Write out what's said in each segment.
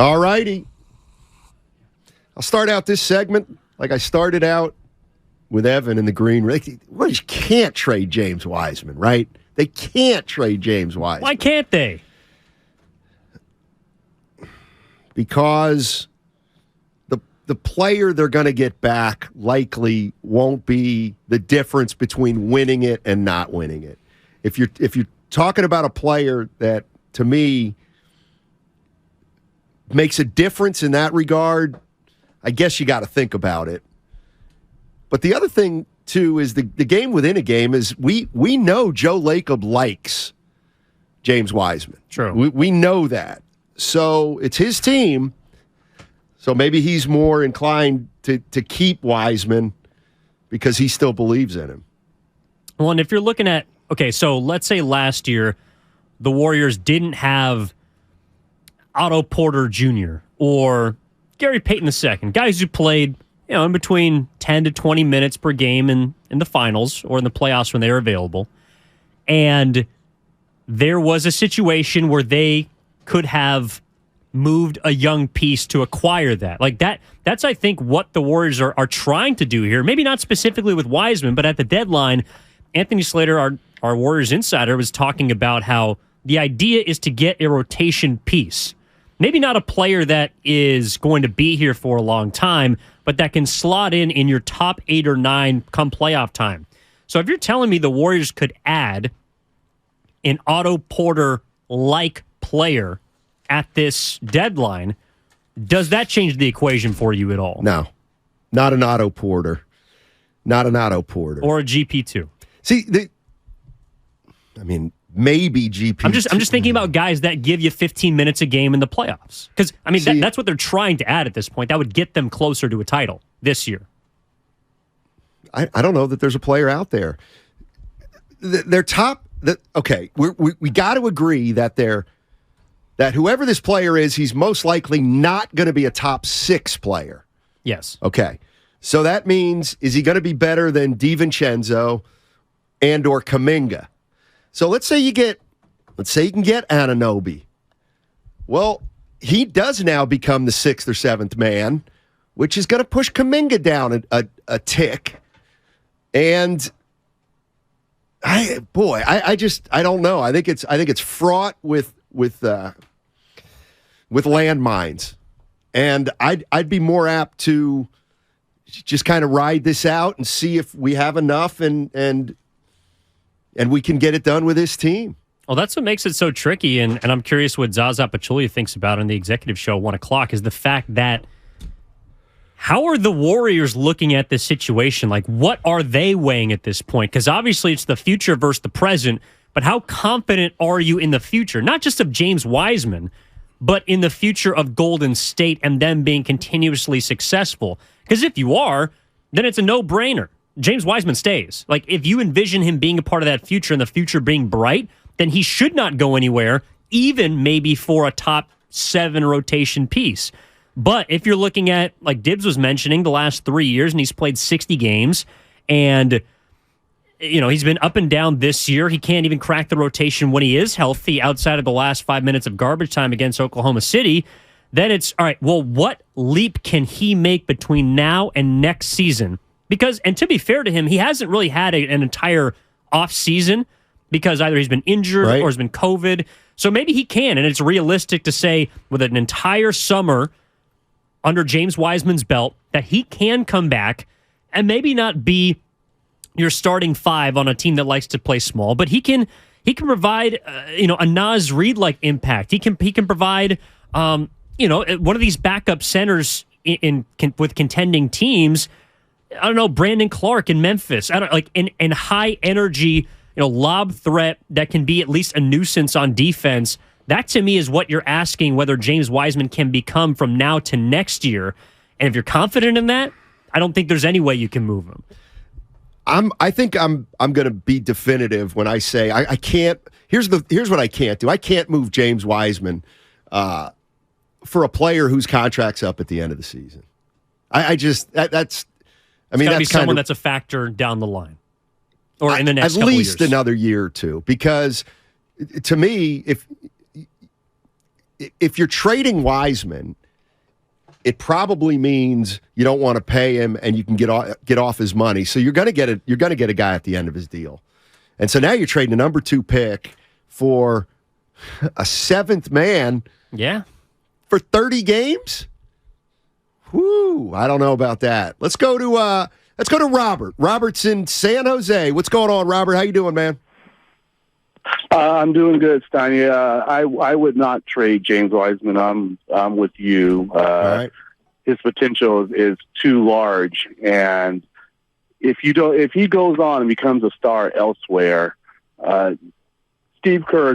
All righty. I'll start out this segment like I started out with Evan in the green room. Well, you can't trade James Wiseman, right? They can't trade James Wiseman. Why can't they? Because the player they're going to get back likely won't be the difference between winning it and not winning it. If you're talking about a player that, to me, makes a difference in that regard, I guess you got to think about it. But the other thing, too, is the game within a game is we know Joe Lacob likes James Wiseman. True. We know that. So it's his team. So maybe he's more inclined to keep Wiseman because he still believes in him. Well, and if you're looking at, okay, so let's say last year the Warriors didn't have Otto Porter Jr. or Gary Payton II, guys who played in between 10 to 20 minutes per game in the finals or in the playoffs when they were available. And there was a situation where they could have moved a young piece to acquire that. Like that's I think what the Warriors are trying to do here. Maybe not specifically with Wiseman, but at the deadline, Anthony Slater, our Warriors insider, was talking about how the idea is to get a rotation piece. Maybe not a player that is going to be here for a long time, but that can slot in your top 8 or 9 come playoff time. So if you're telling me the Warriors could add an Otto Porter-like player at this deadline, does that change the equation for you at all? No, not an Otto Porter. Not an Otto Porter. Or a GP2. See, maybe GP2. I'm just thinking about guys that give you 15 minutes a game in the playoffs. Because, that's what they're trying to add at this point. That would get them closer to a title this year. I don't know that there's a player out there. Their top... Okay, we got to agree that that whoever this player is, he's most likely not going to be a top 6 player. Yes. Okay. So that means, is he going to be better than DiVincenzo and or Kuminga? So let's say you can get Anunoby. Well, he does now become the 6th or 7th man, which is going to push Kuminga down a tick. And I don't know. I think it's fraught with landmines, and I'd be more apt to just kind of ride this out and see if we have enough and we can get it done with this team. Well, that's what makes it so tricky, and I'm curious what Zaza Pachulia thinks about on the executive show at 1 o'clock, is the fact that how are the Warriors looking at this situation? Like, what are they weighing at this point? Because obviously it's the future versus the present, but how confident are you in the future? Not just of James Wiseman, but in the future of Golden State and them being continuously successful. Because if you are, then it's a no-brainer. James Wiseman stays. Like, if you envision him being a part of that future and the future being bright, then he should not go anywhere, even maybe for a top 7 rotation piece. But if you're looking at, like Dibbs was mentioning, the last 3 years, and he's played 60 games, and he's been up and down this year. He can't even crack the rotation when he is healthy outside of the last 5 minutes of garbage time against Oklahoma City. Then it's, all right, well, what leap can he make between now and next season? Because, and to be fair to him, he hasn't really had an entire off season because either he's been injured or has been COVID. So maybe he can, and it's realistic to say with an entire summer under James Wiseman's belt that he can come back and maybe not be your starting 5 on a team that likes to play small, but he can provide a Naz Reid-like impact. He can provide one of these backup centers with contending teams. I don't know, Brandon Clark in Memphis. I don't like in high energy, lob threat that can be at least a nuisance on defense. That to me is what you're asking whether James Wiseman can become from now to next year. And if you're confident in that, I don't think there's any way you can move him. I think I'm going to be definitive when I say I can't. Here's what I can't do. I can't move James Wiseman for a player whose contract's up at the end of the season. That's gotta be someone that's a factor down the line or in the next at couple least years. Another year or two. Because to me, if you're trading Wiseman, it probably means you don't want to pay him and you can get off his money. So you're going to get a guy at the end of his deal. And so now you're trading a number 2 pick for a 7th man. Yeah. For 30 games? Whoo, I don't know about that. Let's go to Robert. Robert's in San Jose. What's going on, Robert? How you doing, man? I'm doing good, Steiny. I would not trade James Wiseman. I'm with you. All right. His potential is too large, and if he goes on and becomes a star elsewhere, Steve Kerr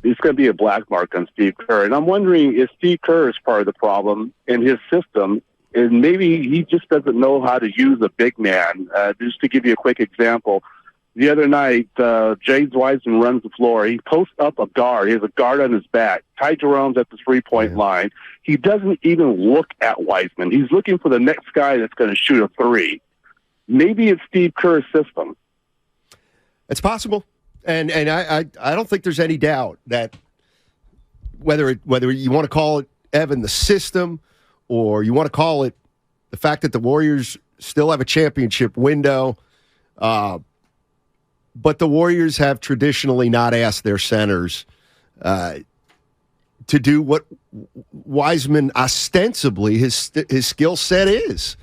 it's gonna be a black mark on Steve Kerr. And I'm wondering if Steve Kerr is part of the problem in his system, and maybe he just doesn't know how to use a big man. Just to give you a quick example, the other night, James Wiseman runs the floor. He posts up a guard. He has a guard on his back. Ty Jerome's at the 3-point line. He doesn't even look at Wiseman. He's looking for the next guy that's going to shoot a 3. Maybe it's Steve Kerr's system. It's possible. And I don't think there's any doubt that whether you want to call it, Evan, the system, or you want to call it the fact that the Warriors still have a championship window, but the Warriors have traditionally not asked their centers to do what Wiseman ostensibly his skill set is.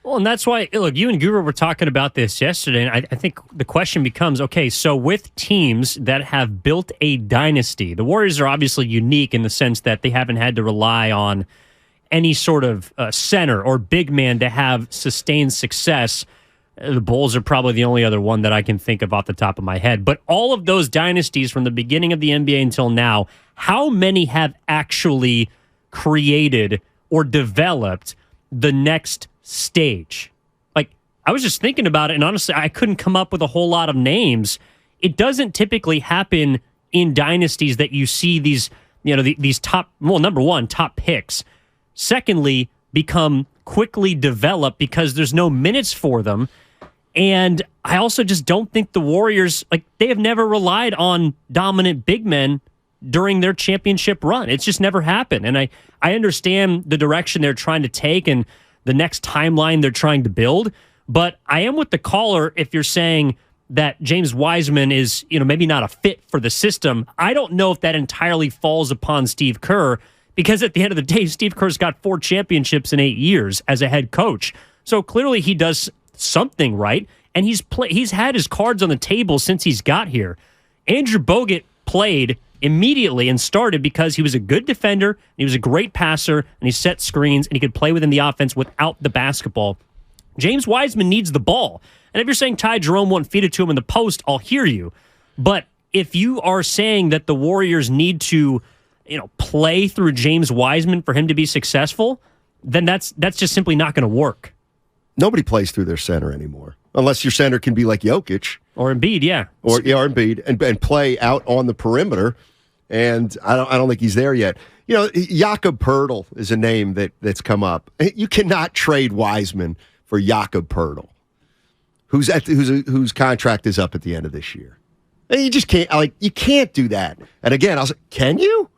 Well, and that's why, look, you and Guru were talking about this yesterday, and I think the question becomes, okay, so with teams that have built a dynasty, the Warriors are obviously unique in the sense that they haven't had to rely on any sort of center or big man to have sustained success. The Bulls are probably the only other one that I can think of off the top of my head. But all of those dynasties from the beginning of the NBA until now, how many have actually created or developed the next stage? Like, I was just thinking about it, and honestly, I couldn't come up with a whole lot of names. It doesn't typically happen in dynasties that you see these, these top, well, number one, top picks. Secondly, become quickly developed because there's no minutes for them. And I also just don't think the Warriors, they have never relied on dominant big men during their championship run. It's just never happened. And I understand the direction they're trying to take and the next timeline they're trying to build. But I am with the caller if you're saying that James Wiseman is, maybe not a fit for the system. I don't know if that entirely falls upon Steve Kerr, because at the end of the day, Steve Kerr's got 4 championships in 8 years as a head coach. So clearly he does something right, and he's had his cards on the table since he's got here. Andrew Bogut played immediately and started because he was a good defender, and he was a great passer, and he set screens, and he could play within the offense without the basketball. James Wiseman needs the ball. And if you're saying Ty Jerome won't feed it to him in the post, I'll hear you. But if you are saying that the Warriors need to, play through James Wiseman for him to be successful, then that's just simply not going to work. Nobody plays through their center anymore, unless your center can be like Jokic. Or Embiid, yeah. Or Embiid, and play out on the perimeter. And I don't think he's there yet. Jakob Poeltl is a name that's come up. You cannot trade Wiseman for Jakob Poeltl, whose contract is up at the end of this year. And you just can't. You can't do that. And again, I was like, can you?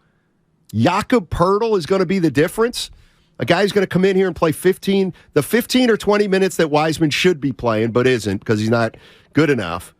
Jakob Poeltl is going to be the difference. A guy who's going to come in here and play 15 or 20 minutes that Wiseman should be playing, but isn't because he's not good enough.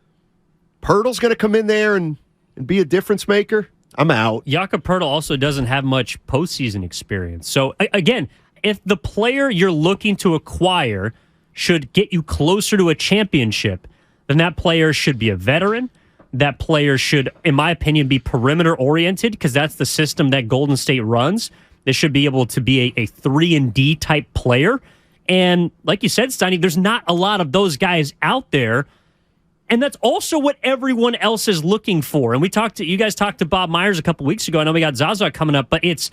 Poeltl's going to come in there and be a difference maker. I'm out. Jakob Poeltl also doesn't have much postseason experience. So, again, if the player you're looking to acquire should get you closer to a championship, then that player should be a veteran. That player should, in my opinion, be perimeter-oriented because that's the system that Golden State runs. They should be able to be a 3-and-D type player. And like you said, Steiny, there's not a lot of those guys out there. And that's also what everyone else is looking for. And you guys talked to Bob Myers a couple weeks ago. I know we got Zaza coming up, but it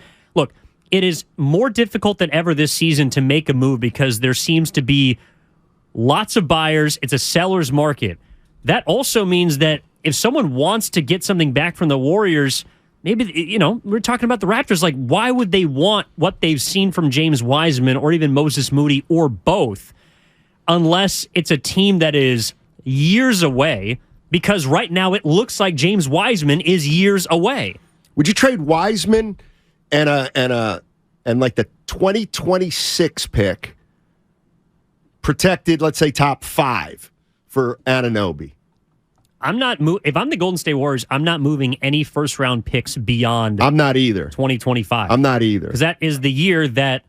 is more difficult than ever this season to make a move because there seems to be lots of buyers. It's a seller's market. That also means that if someone wants to get something back from the Warriors, maybe, we're talking about the Raptors, why would they want what they've seen from James Wiseman or even Moses Moody or both unless it's a team that is years away? Because right now it looks like James Wiseman is years away. Would you trade Wiseman and like the 2026 pick protected, let's say top 5 for Anunoby. I'm not. If I'm the Golden State Warriors, I'm not moving any first round picks beyond. I'm not either. 2025. I'm not either, because that is the year that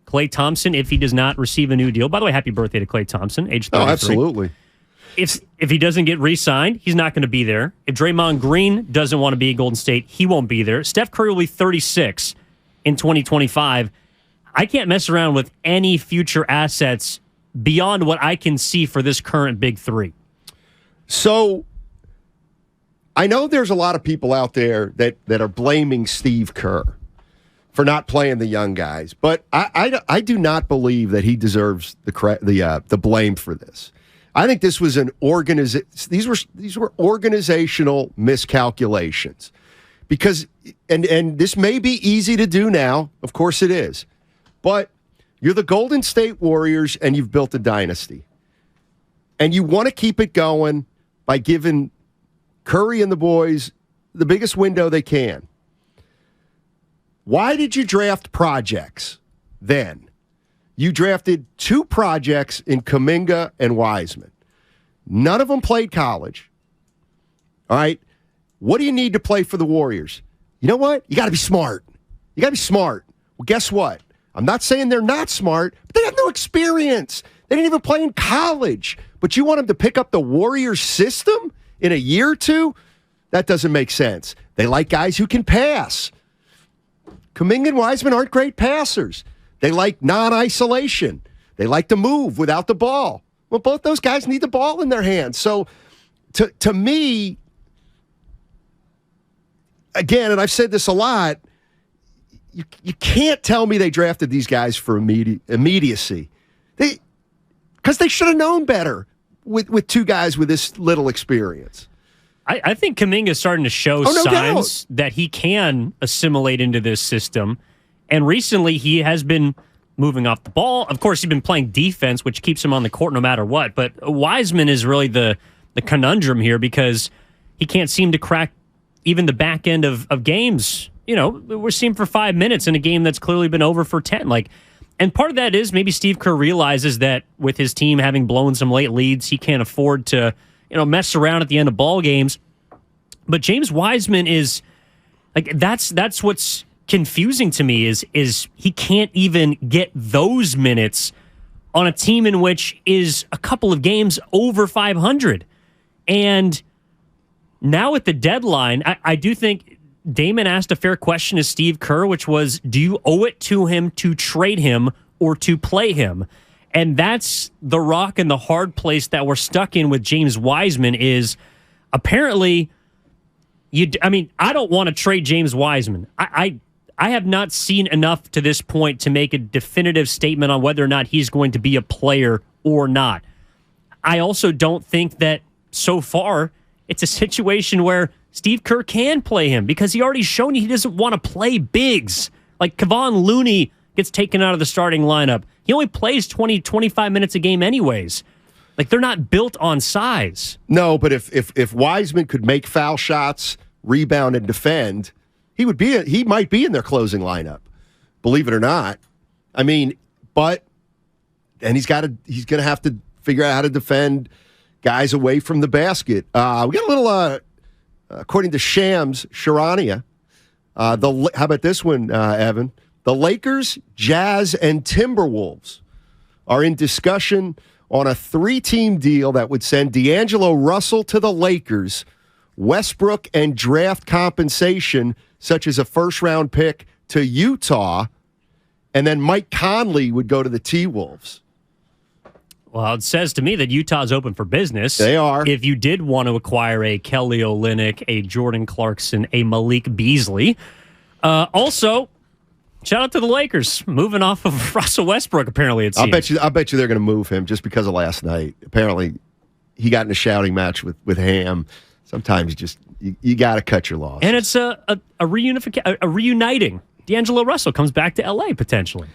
Klay Thompson, if he does not receive a new deal. By the way, happy birthday to Klay Thompson, age 33. Oh, absolutely. If he doesn't get re-signed, he's not going to be there. If Draymond Green doesn't want to be at Golden State, he won't be there. Steph Curry will be 36 in 2025. I can't mess around with any future assets beyond what I can see for this current big three. So I know there's a lot of people out there that are blaming Steve Kerr for not playing the young guys, but I do not believe that he deserves the blame for this. I think this was these were organizational miscalculations, because and this may be easy to do now, of course it is, but you're the Golden State Warriors and you've built a dynasty, and you want to keep it going by giving Curry and the boys the biggest window they can. Why did you draft projects then? You drafted 2 projects in Kuminga and Wiseman. None of them played college. All right? What do you need to play for the Warriors? You know what? You got to be smart. You got to be smart. Well, guess what? I'm not saying they're not smart, but they have no experience. They didn't even play in college. But you want them to pick up the Warriors system in a year or two? That doesn't make sense. They like guys who can pass. Kuminga and Wiseman aren't great passers. They like non-isolation. They like to move without the ball. Well, both those guys need the ball in their hands. So, to me, again, and I've said this a lot, you can't tell me they drafted these guys for immediacy. Because they should have known better with 2 guys with this little experience. I think Kuminga is starting to show signs that he can assimilate into this system. And recently, he has been moving off the ball. Of course, he's been playing defense, which keeps him on the court no matter what. But Wiseman is really the conundrum here, because he can't seem to crack even the back end of games. You know, we're seeing for 5 minutes in a game that's clearly been over for 10. And part of that is maybe Steve Kerr realizes that with his team having blown some late leads, he can't afford to, mess around at the end of ball games. But James Wiseman is that's what's confusing to me is he can't even get those minutes on a team in which is a couple of games over 500. And now at the deadline, I do think Damon asked a fair question to Steve Kerr, which was, do you owe it to him to trade him or to play him? And that's the rock and the hard place that we're stuck in with James Wiseman is apparently I don't want to trade James Wiseman. I have not seen enough to this point to make a definitive statement on whether or not he's going to be a player or not. I also don't think that so far it's a situation where Steve Kerr can play him, because he already shown you he doesn't want to play bigs. Like Kevon Looney gets taken out of the starting lineup. He only plays 20, 25 minutes a game anyways. They're not built on size. No, but if Wiseman could make foul shots, rebound, and defend, he might be in their closing lineup, believe it or not. And he's going to have to figure out how to defend guys away from the basket. We got a little, according to Shams Charania, how about this one, Evan? The Lakers, Jazz, and Timberwolves are in discussion on a 3-team deal that would send D'Angelo Russell to the Lakers, Westbrook and draft compensation, such as a first-round pick, to Utah, and then Mike Conley would go to the T-Wolves. Well, it says to me that Utah's open for business. They are. If you did want to acquire a Kelly Olynyk, a Jordan Clarkson, a Malik Beasley. Also, shout out to the Lakers, moving off of Russell Westbrook, apparently, it seems. I'll bet you they're going to move him just because of last night. Apparently, he got in a shouting match with Ham. Sometimes you got to cut your losses. And it's a reuniting. D'Angelo Russell comes back to L.A. potentially.